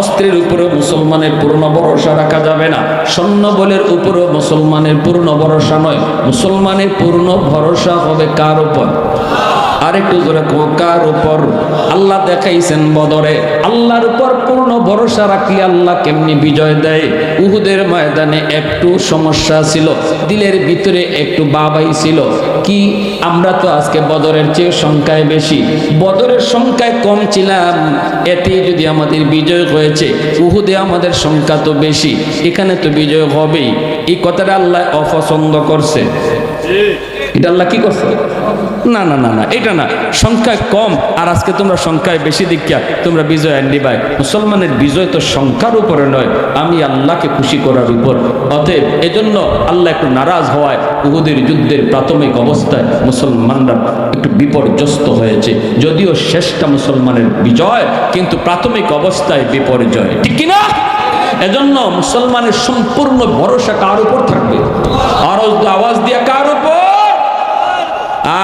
Speaker 1: অস্ত্রের উপরেও মুসলমানের পূর্ণ ভরসা রাখা যাবে না, সৈন্য বলের উপরেও মুসলমানের পূর্ণ ভরসা নয়, মুসলমানের পূর্ণ ভরসা হবে কার উপর? আরেকটু জোরে কার উপর? আল্লাহ দেখাইছেন বদরে, আল্লাহর উপর পূর্ণ ভরসা রাখলে আল্লাহ কেমনি বিজয় দেয়। উহুদের ময়দানে একটু সমস্যা ছিল, দিলের ভিতরে একটু বাবাই ছিল কি, আমরা তো আজকে বদরের চেয়ে সংখ্যায় বেশি, বদরের সংখ্যায় কম ছিলাম, এতে যদি আমাদের বিজয় হয়েছে, উহুদে আমাদের সংখ্যা তো বেশি, এখানে তো বিজয় হবেই। এই কথাটা আল্লাহ অপছন্দ করছে। এটা আল্লাহ কি করছে? না না না না, এটা না, সংখ্যায় কম আর আজকে তোমরা সংখ্যায় বেশি দেখিয়া তোমরা বিজয় আনলি ভাই। মুসলমানের বিজয় তো সংখ্যার উপরে নয়, আমি আল্লাহকে খুশি করার উপর। অতএব এজন্য আল্লাহ একটু নারাজ হওয়ায় উহুদের যুদ্ধের প্রাথমিক অবস্থায় মুসলমানরা একটু বিপর্যস্ত হয়েছে, যদিও শেষটা মুসলমানের বিজয়, কিন্তু প্রাথমিক অবস্থায় বিপর্যয়, ঠিক কিনা? এজন্য মুসলমানের সম্পূর্ণ ভরসা কার উপর থাকবে? আওয়াজ দিয়া কার উপর?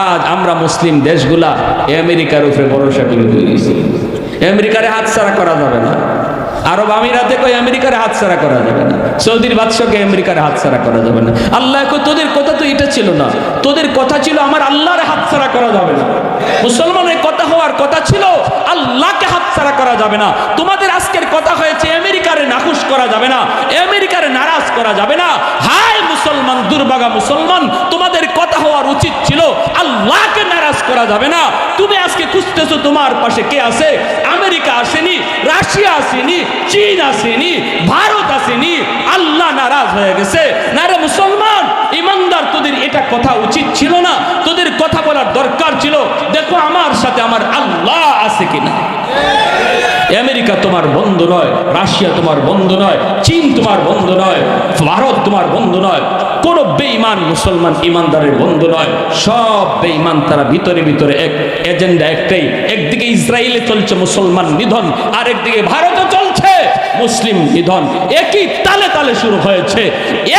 Speaker 1: আজ আমরা মুসলিম দেশগুলা আমেরিকার উপরে ভরসা করে দিয়েছি। আমেরিকারে হাতছাড়া করা যাবে না, আরব আমিরাতে কই আমেরিকারে হাতছাড়া করা যাবে না, সৌদির বাদশাকে আমেরিকারে হাতছাড়া করা যাবে না। আল্লাহ কই তোদের কথা তো এটা ছিল না, তোদের কথা ছিল আমার আল্লাহরে হাতছাড়া করা যাবে না। মুসলমানের কথা হওয়ার কথা ছিল আল্লাহকে হাতছাড়া করা যাবে না। তোমাদের আজকের কথা হয়েছে আমেরিকারে নাখুশ করা যাবে না, আমেরিকারে নারাজ করা যাবে না। হায় মুসলমান, দুর্ভাগা মুসলমান, তোমাদের কথা হওয়ার উচিত ছিল আল্লাহকে নারাজ করা যাবে না। তুমি আজকে খুঁজতেছো তোমার পাশে কে আছে? আমেরিকা আসেনি, রাশিয়া আসেনি, চীন আসেনি, ভারত আসেনি, আল্লাহ নারাজ হয়ে গেছে। না রে মুসলমান, ইমানদার, তোদের এটা কথা উচিত ছিল না, তোদের কথা বলার দরকার ছিল দেখো আমার সাথে আমার আল্লাহ আছে কিনা। আমেরিকা তোমার বন্ধু নয়, রাশিয়া তোমার বন্ধু নয়, চীন তোমার বন্ধু নয়, ভারত তোমার বন্ধু নয়, কোন বেঈমান মুসলমান ইমানদারের বন্ধু নয়। সব বেঈমান, তারা ভিতরে ভিতরে এক এজেন্ডা একটাই, একদিকে ইসরায়েলে চলছে মুসলমান নিধন, আর একদিকে ভারতে চলছে মুসলিম নিধন। একই তালে তালে শুরু হয়েছে,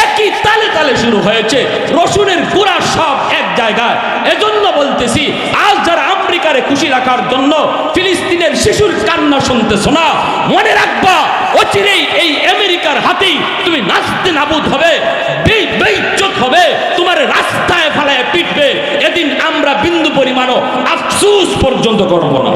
Speaker 1: একই তালে তালে শুরু হয়েছে, রসুনের গুড়া সব এক জায়গায়। এজন্য বলতেছি, আজ যারা আমেরিকারে খুশি রাখার জন্য ফিলিস্তিনের শিশুর কান্না শুনতেছ না, মনে রাখবা অচিরেই এই আমেরিকার হাতেই তুমি নাচতে নাবুদ হবে, বেইজ্জত হবে, তোমার রাস্তায় ফেলায় পিটবে। এদিন আমরা বিন্দু পরিমাণও আফসোস পর্যন্ত করব না।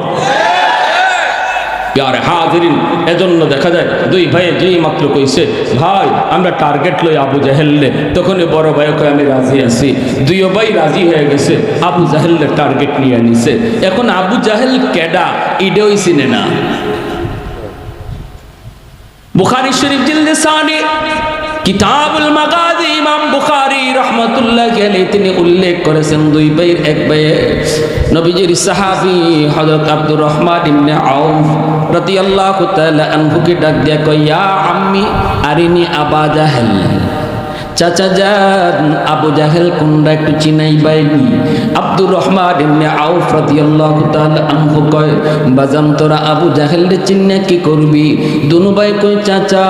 Speaker 1: প্যারে হাজিরিন, এজন্য দেখা যায় দুই ভাইয়ে যেই মাত্র কইছে ভাই আমরা টার্গেট লই আবু জাহেললে, তখন বড় ভাই কয় আমি রাজি আছি। দুই ভাই রাজি হয়ে গেছে, আবু জাহেলের টার্গেট নিয়ে নিছে। এখন আবু জাহেল কেডা ইডেই চিনে না। বুখারী শরীফ জিলদে সানি কিতাবুল মাগাজি, ইমাম বুখারী রাহমাতুল্লাহি আলাইহি তিনি উল্লেখ করেছেন দুই ভাইয়ের এক ভাইয়ে নবীজির সাহাবী হযরত আব্দুর রহমান ইবনে আউফ রাদিয়াল্লাহু তাআলা আনহুকে ডাক দিয়া কয় ইয়া আম্মি আরিনি আবা জাহেল, চাচা যান আবু জাহেল কোনটা একটু চিনাই বাইনি। আব্দুর রহমান ইবনে আউফ রাদিয়াল্লাহু তাআলা আনহু কয় বাজান তোরা আবু জাহেলরে চিন্না কি করবি? দুনু ভাই কয় চাচা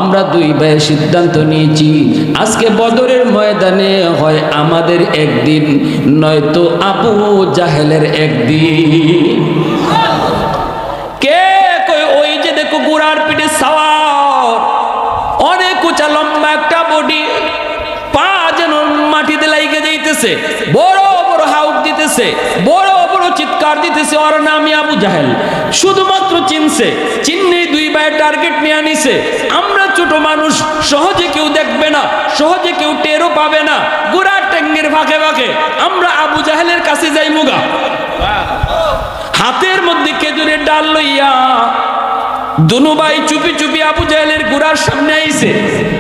Speaker 1: আমরা দুই ভাই সিদ্ধান্ত নিয়েছি আজকে বদরের ময়দানে হয় আমাদের একদিন, নয়তো আবু জাহেলের একদিন। কে কয় ওই যে দেখো ঘোড়ার পিঠে সাওয়ার, অনেক উঁচা লম্বা একটা বডি, পা যেন মাটিতে লাইগে যাইতেছে, বড় বড় হাউক দিতেছে, বড় বড় চিৎকার চিৎকার দিতেছে, ওর নামই আবু জাহেল। শুধুমাত্র চিহ্নে দুই ভাই টার্গেট নিয়ে নিছে। আমরা ছোট মানুষ, সহজে কেউ দেখবে না, সহজে কেউ টেরও পাবে না। গোড়ার টেঙ্গের ফাঁকে ফাঁকে আমরা আবু জাহেলের কাছে যাই মুগা, হাতের মধ্যে খেজুরের ডাল লইয়া দুনু ভাই চুপি চুপি আবু জাহেলের গোড়ার সামনে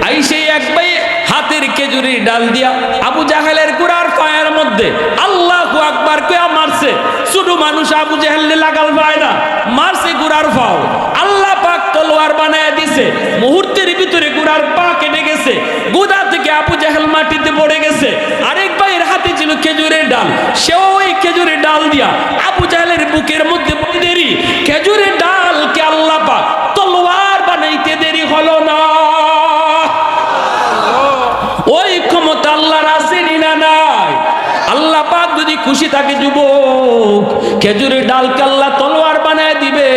Speaker 1: আইসে এক ভাই হাতের খেজুরের ডাল দিয়া আবু জাহেলের গোড়ার পায়ের মধ্যে আল্লাহু আকবার কইয়া মারছে। ছোট মানুষ আবু জাহেলে লাগাল পায় না, মারছে গোড়ার পাও। আল্লাহ পাক তলোয়ার বানায় দিছে, মুহূর্তের ভিতরে গোড়ার পা কেটে গেছে, গোদা থেকে আবু জাহেল মাটিতে পড়ে গেছে। আরেক ভাইয়ের হাতে ছিল খেজুরের ডাল, সেও ওই খেজুরের ডাল দিয়া আবু জাহেলের বুকের মধ্যে দেরি। খেজুরের ডালকে আল্লাহ পাক তলোয়ার বানাইতে দেরি হলো না। ওই ক্ষমতা আল্লাহর আছে না নাই? আল্লাহ পাক যদি খুশি থাকে যুবক, খেজুরের ডালকে আল্লাহ তলোয়ার বানায় দিবে।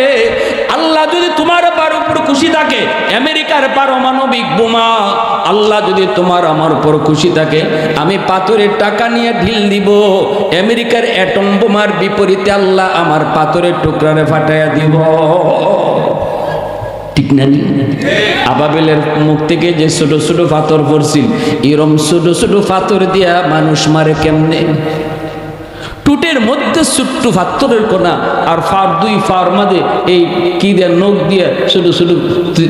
Speaker 1: আল্লাহ যদি তোমার উপর খুশি থাকে, আমেরিকার পারমাণবিক বোমা আল্লাহ যদি তোমার আমার উপর খুশি থাকে, আমি পাথরের টাকা নিয়ে ঢিল দিব। আমেরিকার অ্যাটম বোমার বিপরীতে আল্লাহ আমার পাথরের টুকরারে ফাটাইয়া দিব। ঠিক না? আবাবেলের মুখ থেকে যে ছোট ছোট পাথর পড়ছিল, এরম ছোট ছোট পাথর দিয়া মানুষ মারে কেমনে? টুটের মধ্যে ছোট্ট পাথরের কোনা, আর দুই ফার মাঝে এই কি দিয়ে নখ দিয়ে ছোট ছোট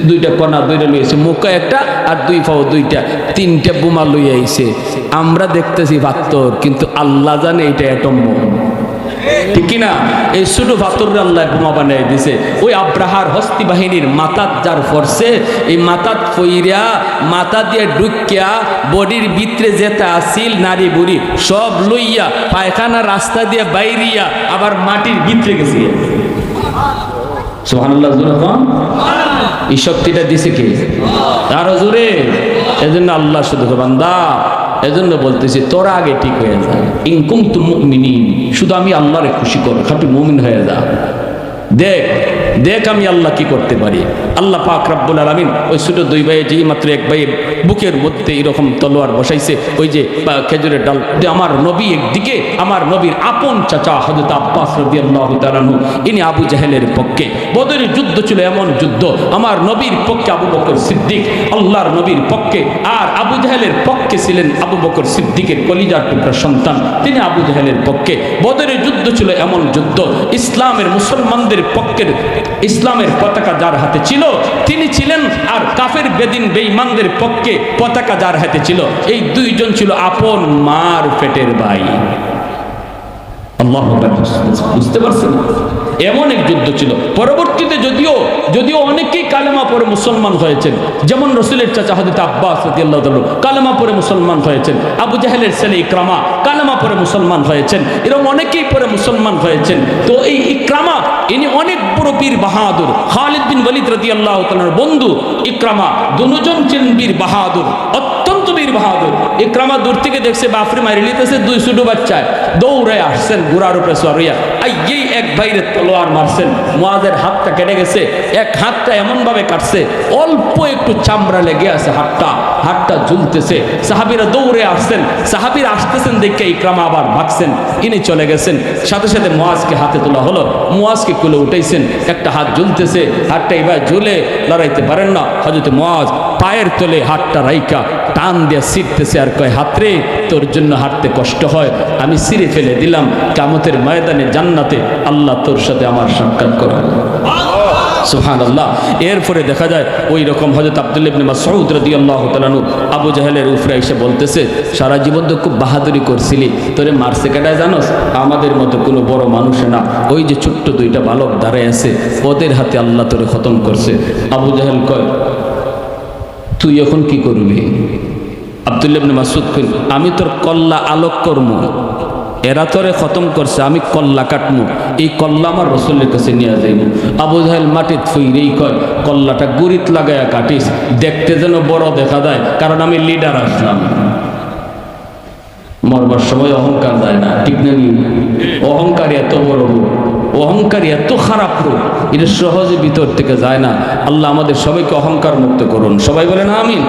Speaker 1: দুইটা কোনা দুইটা লইছে, মুখে একটা আর দুই ফাও দুইটা, তিনটা বোমা লই আইছে। আমরা দেখতেছি পাথর, কিন্তু আল্লাহ জানে এটা অ্যাটম বোমা। ঠিক কিনা? এই ছোট পাথরের আল্লাহ বোমা বানিয়ে দিছে। ওই আব্রাহার হস্তি বাহিনীর মাথাত যার ফরছে, এই মাথাত ফইরা মাথা দিয়ে ঢুকিয়া বডির ভিতরে যেটা আসিল নারী বুড়ি সব লইয়া পায়খানা রাস্তা দিয়ে বাইরিয়া আবার মাটির ভিতরে গেছে। সুবহানাল্লাহ। এই শক্তিটা দিছে কে? আরো জোরে। এজন্য আল্লাহ শুধু বান্দা, এজন্য বলতেছি তোরা আগে ঠিক হয়ে যা। ইন কুনতুম মুমিনিন, শুধু আমি আল্লাহরে খুশি কর, খাঁটি মুমিন হয়ে যা। দেখ দেখ আমি আল্লাহ কি করতে পারি। আল্লাহ পাক রব্বুল আলামিন ওই ছোট দুই ভাই যেই মাত্র এক ভাইয়ের বুকের মধ্যে এরকম তলোয়ার বসাইছে, ওই যে খেজুরের ডাল, আমার নবী একদিকে, আমার নবীর আপন চাচা হযরত আব্বাস রাদিয়াল্লাহু তাআলা আনহু, ইনি আবু জাহেলের পক্ষে। বদরের যুদ্ধ ছিল এমন যুদ্ধ, আমার নবীর পক্ষে আবু বকর সিদ্দিক, আল্লাহর নবীর পক্ষে, আর আবু জাহেলের পক্ষে ছিলেন আবু বকর সিদ্দিকের কলিজার টুকরা সন্তান, তিনি আবু জাহেলের পক্ষে। বদরের যুদ্ধ ছিল এমন যুদ্ধ, ইসলামের মুসলমানদের পক্ষের, ইসলামের পতাকা যার হাতে ছিল তিনি ছিলেন, আর কাফের বেদিন বেঈমানদের পক্ষে পতাকা যার হাতে ছিল, এই দুইজন ছিল আপন মার পেটের ভাই। আল্লাহু আকবার। বুঝতে পারছেন? এমন এক যুদ্ধ ছিল। পরবর্তীতে যদিও অনেকেই কালেমা পড়ে মুসলমান হয়েছেন, যেমন রসুলের চাচা হযরত আব্বাস রাদিয়াল্লাহু তাআলা কালেমা পড়ে মুসলমান হয়েছেন, আবু জাহেলের ছেলে ইকরামা কালেমা পড়ে মুসলমান হয়েছেন, এরকম অনেকেই পড়ে মুসলমান হয়েছেন। তো এই ইকরামা ইনি অনেক বড় বীর বাহাদুর, খালিদ বিন ওয়ালিদ রাদিয়াল্লাহু তাআলার বন্ধু ইকরামা, দুজন ছিলেন বীর বাহাদুর, অত্যন্ত বীর বাহাদুর। ইকরামা দূর থেকে দেখছে বাফরে মারি লিতেছে দুই ছোট বাচ্চায়, দৌড়ে আসছেন ঘোড়ার উপরে সরিয়া, এই এক ভাইরে তলোয়ার মারছেন, মুয়াজের হাতটা কেটে গেছে, এক হাতটা এমন ভাবে কাটছে অল্প একটু চামড়া লেগে আছে, হাতটা ঝুলতেছে। সাহাবীরা দৌড়ে আসছেন, সাহাবীরা আসতেছেন দেখে ইকরামা আবার ভাগছেন, ইনি চলে গেছেন। সাথে সাথে মুয়াজকে হাতে তোলা হলো, মুয়াজকে কোলে উঠাইছেন, একটা হাত ঝুলতেছে, হাতটা এবার ঝুলে লড়াইতে পারেন না। হযরত মুয়াজ পায়ের তলে হাতটা রাইকা টান দিয়ে ছিঁড়তেছে, আর কয় হাতরে তোর জন্য হাঁটতে কষ্ট হয়, আমি ছিঁড়ে ফেলে দিলাম, কিয়ামতের ময়দানে জান্নাতে আল্লাহ তোর সাথে আমার সাক্ষাৎ করবে। সুবহানাল্লাহ। এরপরে দেখা যায় ওই রকম হযরত আব্দুল্লাহ ইবনে মাসউদ রাদিয়াল্লাহু তাআলা আনহু আবু জাহেলের উপরে এসে বলতেছে, সারা জীবন তো খুব বাহাদুরি করছিলি, তোরে মারছে কেডায় জানোস? আমাদের মতো কোনো বড় মানুষ না, ওই যে ছোট্ট দুইটা বালক দাঁড়ায় আছে, ওদের হাতে আল্লাহ তোরে খতম করছে। আবু জাহেল কয়, তুই এখন কি করবি? আব্দুল্লাহ ইবনে মাসউদ কই, আমি তোর কল্লা আলোক করব, এরা তোরে খতম করছে, আমি কল্লা কাটমু, এই কল্লা আমার রসুলের কাছে নিয়ে যাইব। আবু জাহেল মাটিত ফুইরেই কয়, কল্লাটা গুড়িত লাগায়া কাটিস, দেখতে যেন বড় দেখা যায়, কারণ আমি লিডার আসলাম। মরবার সময় অহংকার যায় না, ঠিক না? অহংকারী এত বড় রূপ, অহংকারী এত খারাপ রূপ, এটা সহজে ভিতর থেকে যায় না। আল্লাহ আমাদের সবাইকে অহংকার মুক্ত করুন, সবাই বলেন আমিন।